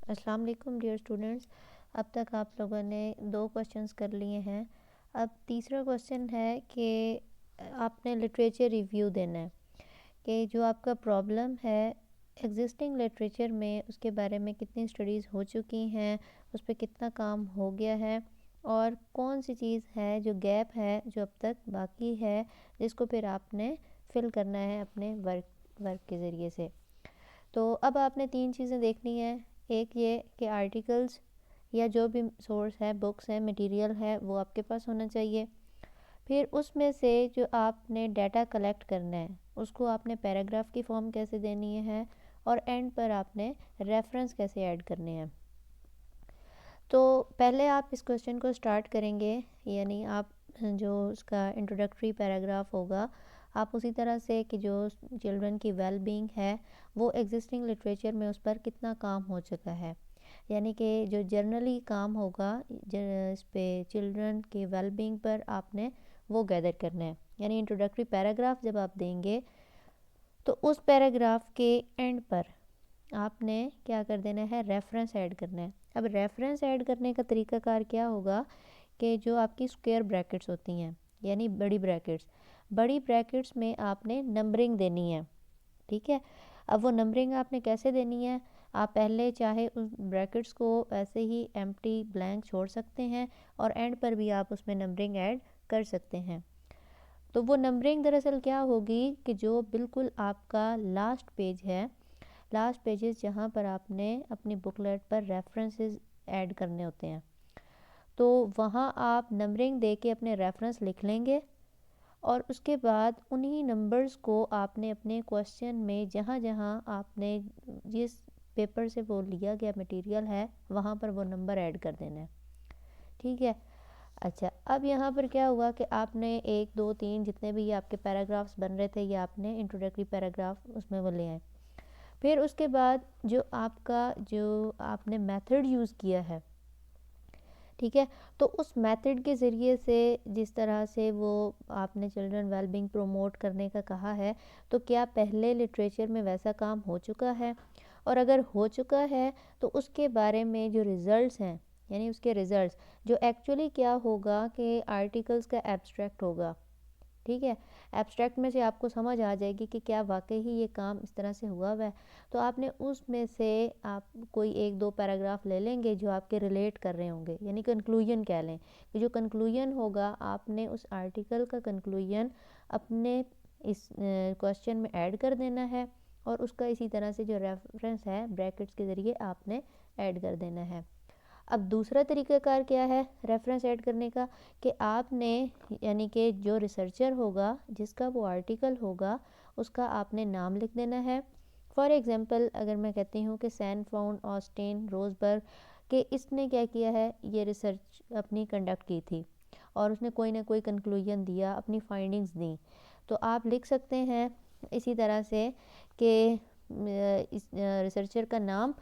अस्सलाम वालेकुम dear students. अब तक आप लोगों ने 2 क्वेश्चंस कर लिए हैं। अब तीसरा क्वेश्चन है कि आपने लिटरेचर रिव्यू देना है कि जो आपका प्रॉब्लम है एग्जिस्टिंग लिटरेचर में उसके बारे में कितनी स्टडीज़ हो चुकी हैं, उस पर कितना काम हो गया है और कौन सी चीज़ है जो गैप है जो अब तक बाकी है जिसको फिर आपने फिल करना है अपने वर्क के ज़रिए से। तो अब आपने 3 चीज़ें देखनी है। एक ये कि आर्टिकल्स या जो भी सोर्स है, बुक्स है, मटेरियल है, वो आपके पास होना चाहिए। फिर उसमें से जो आपने डाटा कलेक्ट करना है उसको आपने पैराग्राफ की फॉर्म कैसे देनी है और एंड पर आपने रेफरेंस कैसे ऐड करने हैं। तो पहले आप इस क्वेश्चन को स्टार्ट करेंगे, यानी आप जो उसका इंट्रोडक्टरी पैराग्राफ होगा आप उसी तरह से कि जो चिल्ड्रन की वेल बीइंग है वो एग्जिस्टिंग लिटरेचर में उस पर कितना काम हो चुका है, यानी कि जो जनरली काम होगा इस पे चिल्ड्रन के वेल बीइंग पर आपने वो गैदर करना है। यानी इंट्रोडक्टरी पैराग्राफ जब आप देंगे तो उस पैराग्राफ के एंड पर आपने क्या कर देना है, रेफरेंस ऐड करना है। अब रेफरेंस ऐड करने का तरीकाकार क्या होगा कि जो आपकी स्क्वायर ब्रैकेट्स होती हैं यानी बड़ी ब्रैकेट्स में आपने नंबरिंग देनी है। ठीक है, अब वो नंबरिंग आपने कैसे देनी है, आप पहले चाहे उस ब्रैकेट्स को ऐसे ही एम्प्टी ब्लैंक छोड़ सकते हैं और एंड पर भी आप उसमें नंबरिंग ऐड कर सकते हैं। तो वो नंबरिंग दरअसल क्या होगी कि जो बिल्कुल आपका लास्ट पेज है, लास्ट पेजेस जहाँ पर आपने अपनी बुकलेट पर रेफरेंसेस ऐड करने होते हैं, तो वहाँ आप नंबरिंग दे के अपने रेफरेंस लिख लेंगे और उसके बाद उन्हीं नंबर्स को आपने अपने क्वेश्चन में जहाँ जहाँ आपने जिस पेपर से वो लिया गया मटेरियल है वहाँ पर वो नंबर ऐड कर देना है। ठीक है, अच्छा अब यहाँ पर क्या हुआ कि आपने 1 2 3 जितने भी ये आपके पैराग्राफ्स बन रहे थे ये आपने इंट्रोडक्टरी पैराग्राफ उसमें वो ले आए। फिर उसके बाद जो आपने मेथड यूज़ किया है, ठीक है, तो उस मेथड के ज़रिए से जिस तरह से वो आपने चिल्ड्रन वेलबींग प्रमोट करने का कहा है, तो क्या पहले लिटरेचर में वैसा काम हो चुका है, और अगर हो चुका है तो उसके बारे में जो रिज़ल्ट्स हैं यानी उसके रिज़ल्ट्स जो एक्चुअली क्या होगा कि आर्टिकल्स का एब्स्ट्रैक्ट होगा। ठीक है, एब्स्ट्रैक्ट में से आपको समझ आ जाएगी कि क्या वाकई ही ये काम इस तरह से हुआ हुआ है। तो आपने उसमें से आप कोई 1 2 पैराग्राफ ले लेंगे जो आपके रिलेट कर रहे होंगे, यानी कंक्लूजन कह लें कि जो कंक्लूजन होगा आपने उस आर्टिकल का कंक्लूजन अपने इस क्वेश्चन में ऐड कर देना है और उसका इसी तरह से जो रेफरेंस है ब्रैकेट्स के ज़रिए आपने ऐड कर देना है। अब दूसरा तरीक़ाकार क्या है रेफरेंस ऐड करने का कि आपने यानी कि जो रिसर्चर होगा जिसका वो आर्टिकल होगा उसका आपने नाम लिख देना है। फॉर एग्ज़ाम्पल अगर मैं कहती हूँ कि सैनफोर्ड, ऑस्टिन, रोजबर्ग कि इसने क्या किया है, ये रिसर्च अपनी कंडक्ट की थी और उसने कोई ना कोई कंक्लूजन दिया, अपनी फाइंडिंग्स दी, तो आप लिख सकते हैं इसी तरह से कि इस रिसर्चर का नाम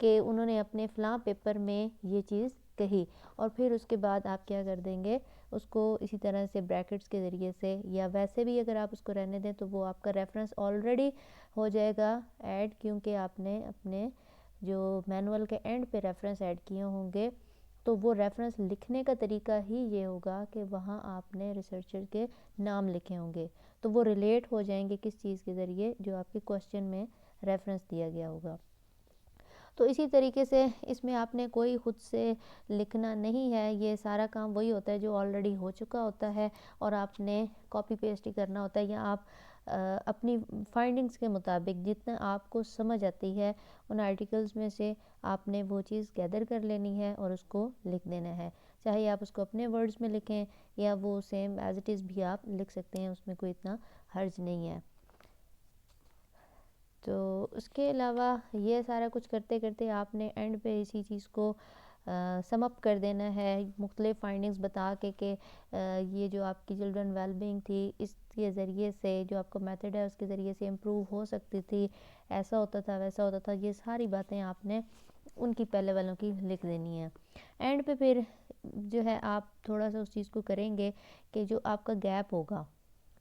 कि उन्होंने अपने फ़लाँ पेपर में ये चीज़ कही, और फिर उसके बाद आप क्या कर देंगे उसको इसी तरह से ब्रैकेट्स के ज़रिए से, या वैसे भी अगर आप उसको रहने दें तो वो आपका रेफरेंस ऑलरेडी हो जाएगा ऐड, क्योंकि आपने अपने जो मैनुअल के एंड पे रेफरेंस ऐड किए होंगे। तो वो रेफरेंस लिखने का तरीका ही ये होगा कि वहाँ आपने रिसर्चर के नाम लिखे होंगे, तो वो रिलेट हो जाएंगे किस चीज़ के ज़रिए, जो आपके क्वेश्चन में रेफरेंस दिया गया होगा। तो इसी तरीके से इसमें आपने कोई ख़ुद से लिखना नहीं है, ये सारा काम वही होता है जो ऑलरेडी हो चुका होता है और आपने कॉपी पेस्ट ही करना होता है, या आप अपनी फाइंडिंग्स के मुताबिक जितना आपको समझ आती है उन आर्टिकल्स में से आपने वो चीज़ गैदर कर लेनी है और उसको लिख देना है। चाहे आप उसको अपने वर्ड्स में लिखें या वो सेम एज़ इट इज़ भी आप लिख सकते हैं, उसमें कोई इतना हर्ज नहीं है। तो उसके अलावा ये सारा कुछ करते करते आपने एंड पे इसी चीज़ को सम अप कर देना है, मुख्तलिफ़ फाइंडिंग्स बता के ये जो आपकी चिल्ड्रन वेलबींग थी इसके ज़रिए से जो आपका मेथड है उसके ज़रिए से इम्प्रूव हो सकती थी, ऐसा होता था वैसा होता था, ये सारी बातें आपने उनकी पहले वालों की लिख देनी है। एंड पे फिर जो है आप थोड़ा सा उस चीज़ को करेंगे कि जो आपका गैप होगा,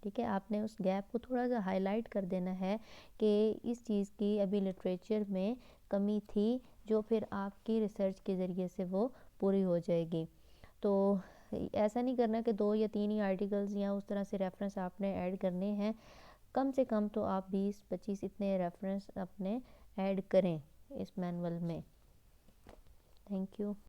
ठीक है, आपने उस गैप को थोड़ा सा हाईलाइट कर देना है कि इस चीज़ की अभी लिटरेचर में कमी थी जो फिर आपकी रिसर्च के ज़रिए से वो पूरी हो जाएगी। तो ऐसा नहीं करना कि 2 या 3 ही आर्टिकल्स या उस तरह से रेफरेंस आपने ऐड करने हैं, कम से कम तो आप 20-25 इतने रेफरेंस अपने ऐड करें इस मैनुअल में। Thank you.